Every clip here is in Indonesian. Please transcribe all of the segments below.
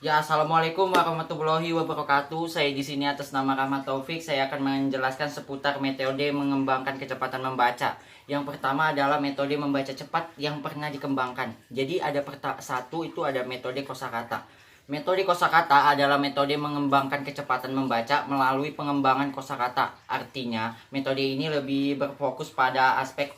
Ya, assalamualaikum warahmatullahi wabarakatuh. Saya di sini atas nama Rahmat Taufik. Saya akan menjelaskan seputar metode mengembangkan kecepatan membaca. Yang pertama adalah metode membaca cepat yang pernah dikembangkan. Jadi ada satu itu ada metode kosakata. Metode kosakata adalah metode mengembangkan kecepatan membaca melalui pengembangan kosakata. Artinya, metode ini lebih berfokus pada aspek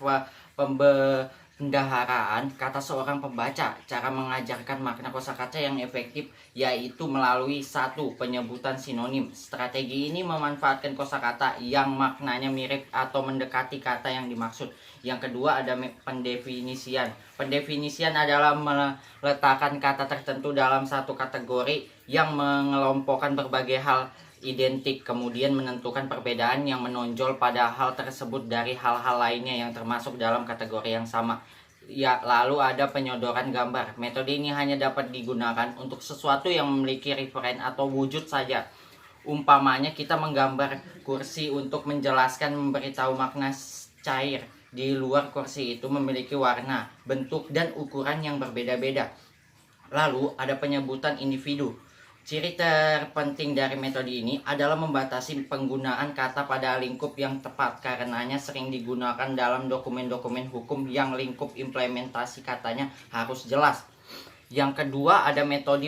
pendaharaan kata seorang pembaca. Cara mengajarkan makna kosakata yang efektif yaitu melalui satu, penyebutan sinonim. Strategi ini memanfaatkan kosakata yang maknanya mirip atau mendekati kata yang dimaksud. Yang kedua ada pendefinisian. Pendefinisian adalah meletakkan kata tertentu dalam satu kategori yang mengelompokkan berbagai hal identik, kemudian menentukan perbedaan yang menonjol pada hal tersebut dari hal-hal lainnya yang termasuk dalam kategori yang sama. Ya, lalu ada penyodoran gambar. Metode ini hanya dapat digunakan untuk sesuatu yang memiliki referen atau wujud saja. Umpamanya kita menggambar kursi untuk menjelaskan, memberitahu makna cair. Di luar kursi itu memiliki warna, bentuk, dan ukuran yang berbeda-beda. Lalu ada penyebutan individu. Ciri terpenting dari metode ini adalah membatasi penggunaan kata pada lingkup yang tepat, karenanya sering digunakan dalam dokumen-dokumen hukum yang lingkup implementasi katanya harus jelas. Yang kedua ada metode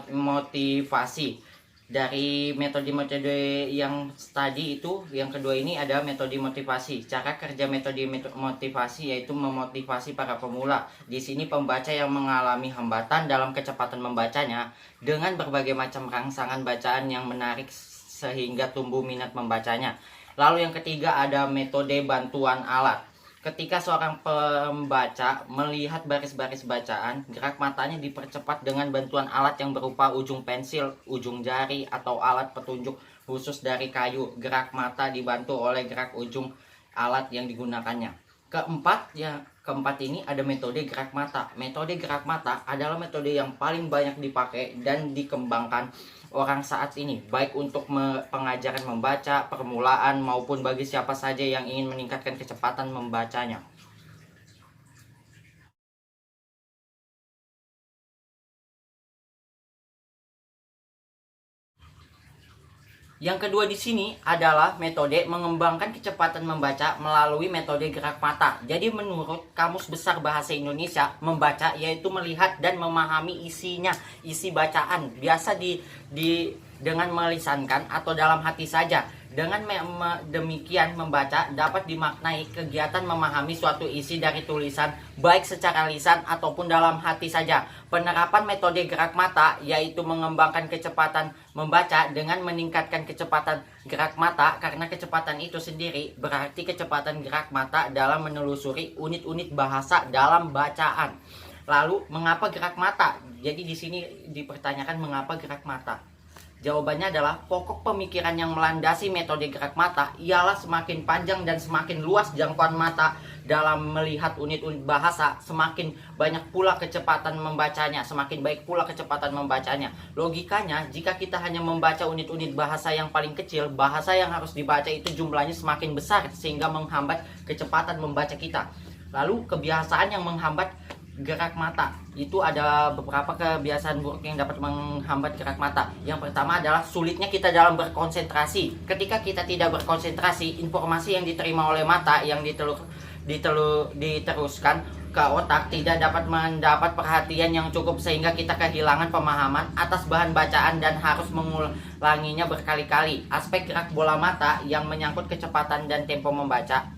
motivasi. Dari metode-metode yang tadi itu, yang kedua ini ada metode motivasi. Cara kerja metode motivasi yaitu memotivasi para pemula. Di sini pembaca yang mengalami hambatan dalam kecepatan membacanya dengan berbagai macam rangsangan bacaan yang menarik sehingga tumbuh minat membacanya. Lalu yang ketiga ada metode bantuan alat. Ketika seorang pembaca melihat baris-baris bacaan, gerak matanya dipercepat dengan bantuan alat yang berupa ujung pensil, ujung jari, atau alat petunjuk khusus dari kayu. Gerak mata dibantu oleh gerak ujung alat yang digunakannya. Keempat ini ada metode gerak mata. Metode gerak mata adalah metode yang paling banyak dipakai dan dikembangkan orang saat ini, baik untuk pengajaran membaca, permulaan, maupun bagi siapa saja yang ingin meningkatkan kecepatan membacanya. Yang kedua di sini adalah metode mengembangkan kecepatan membaca melalui metode gerak mata. Jadi menurut Kamus Besar Bahasa Indonesia, membaca yaitu melihat dan memahami isinya, isi bacaan. Biasa dengan melisankan atau dalam hati saja. Dengan demikian membaca dapat dimaknai kegiatan memahami suatu isi dari tulisan baik secara lisan ataupun dalam hati saja. Penerapan metode gerak mata yaitu mengembangkan kecepatan membaca dengan meningkatkan kecepatan gerak mata, karena kecepatan itu sendiri berarti kecepatan gerak mata dalam menelusuri unit-unit bahasa dalam bacaan. Lalu mengapa gerak mata? Jadi di sini dipertanyakan mengapa gerak mata. Jawabannya adalah pokok pemikiran yang melandasi metode gerak mata ialah semakin panjang dan semakin luas jangkauan mata dalam melihat unit-unit bahasa, semakin banyak pula kecepatan membacanya, semakin baik pula kecepatan membacanya. Logikanya, jika kita hanya membaca unit-unit bahasa yang paling kecil, bahasa yang harus dibaca itu jumlahnya semakin besar sehingga menghambat kecepatan membaca kita. Lalu kebiasaan yang menghambat gerak mata, itu ada beberapa kebiasaan buruk yang dapat menghambat gerak mata. Yang pertama adalah sulitnya kita dalam berkonsentrasi. Ketika kita tidak berkonsentrasi, informasi yang diterima oleh mata yang diteruskan ke otak tidak dapat mendapat perhatian yang cukup sehingga kita kehilangan pemahaman atas bahan bacaan dan harus mengulanginya berkali-kali. Aspek gerak bola mata yang menyangkut kecepatan dan tempo membaca.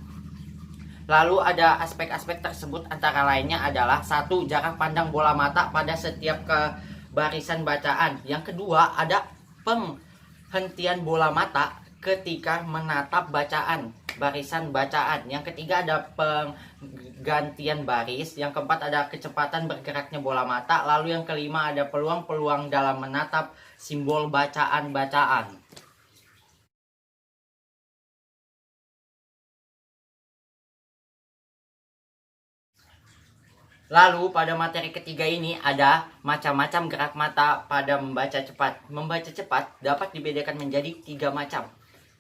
Lalu ada aspek-aspek tersebut antara lainnya adalah satu, jarak pandang bola mata pada setiap barisan bacaan. Yang kedua ada penghentian bola mata ketika menatap bacaan, barisan bacaan. Yang ketiga ada penggantian baris. Yang keempat ada kecepatan bergeraknya bola mata. Lalu yang kelima ada peluang-peluang dalam menatap simbol bacaan-bacaan. Lalu pada materi ketiga ini ada macam-macam gerak mata pada membaca cepat. Membaca cepat dapat dibedakan menjadi 3 macam,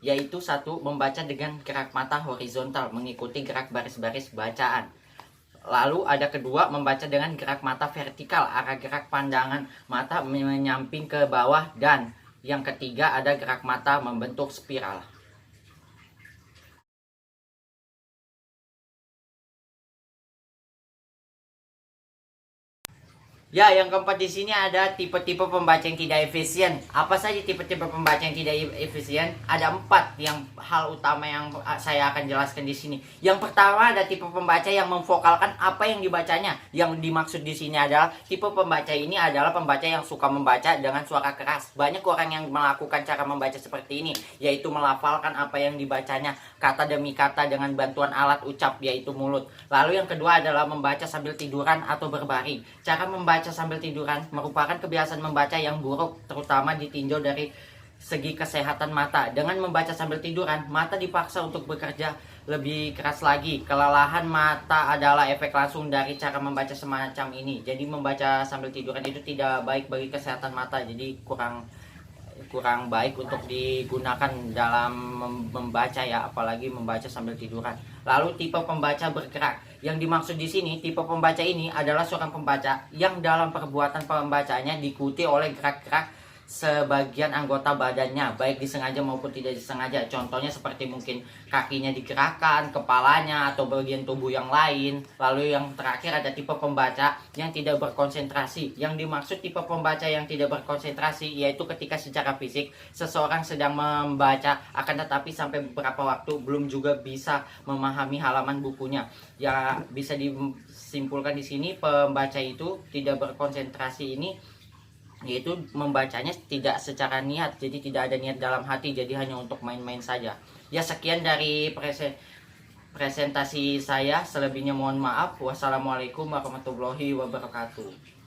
yaitu satu, membaca dengan gerak mata horizontal mengikuti gerak baris-baris bacaan. Lalu ada kedua, membaca dengan gerak mata vertikal, arah gerak pandangan mata menyamping ke bawah. Dan yang ketiga ada gerak mata membentuk spiral. Ya, yang keempat di sini ada tipe-tipe pembaca yang tidak efisien. Apa saja tipe-tipe pembaca yang tidak efisien? Ada 4 yang hal utama yang saya akan jelaskan di sini. Yang pertama ada tipe pembaca yang memvokalkan apa yang dibacanya. Yang dimaksud di sini adalah tipe pembaca ini adalah pembaca yang suka membaca dengan suara keras. Banyak orang yang melakukan cara membaca seperti ini, yaitu melafalkan apa yang dibacanya kata demi kata dengan bantuan alat ucap, yaitu mulut. Lalu yang kedua adalah membaca sambil tiduran atau berbaring. Cara membaca sambil tiduran merupakan kebiasaan membaca yang buruk, terutama ditinjau dari segi kesehatan mata. Dengan membaca sambil tiduran, mata dipaksa untuk bekerja lebih keras lagi. Kelelahan mata adalah efek langsung dari cara membaca semacam ini. Jadi membaca sambil tiduran itu tidak baik bagi kesehatan mata. Jadi kurang baik untuk digunakan dalam membaca ya, apalagi membaca sambil tiduran. Lalu tipe pembaca bergerak. Yang dimaksud di sini, tipe pembaca ini adalah seorang pembaca yang dalam perbuatan pembacanya diikuti oleh gerak-gerak sebagian anggota badannya, baik disengaja maupun tidak disengaja. Contohnya seperti mungkin kakinya digerakkan, kepalanya, atau bagian tubuh yang lain. Lalu yang terakhir ada tipe pembaca yang tidak berkonsentrasi. Yang dimaksud tipe pembaca yang tidak berkonsentrasi yaitu ketika secara fisik seseorang sedang membaca, akan tetapi sampai beberapa waktu belum juga bisa memahami halaman bukunya. Ya, bisa disimpulkan di sini pembaca itu tidak berkonsentrasi ini yaitu membacanya tidak secara niat, jadi tidak ada niat dalam hati, jadi hanya untuk main-main saja. Ya, sekian dari presentasi saya, selebihnya mohon maaf. Wassalamualaikum warahmatullahi wabarakatuh.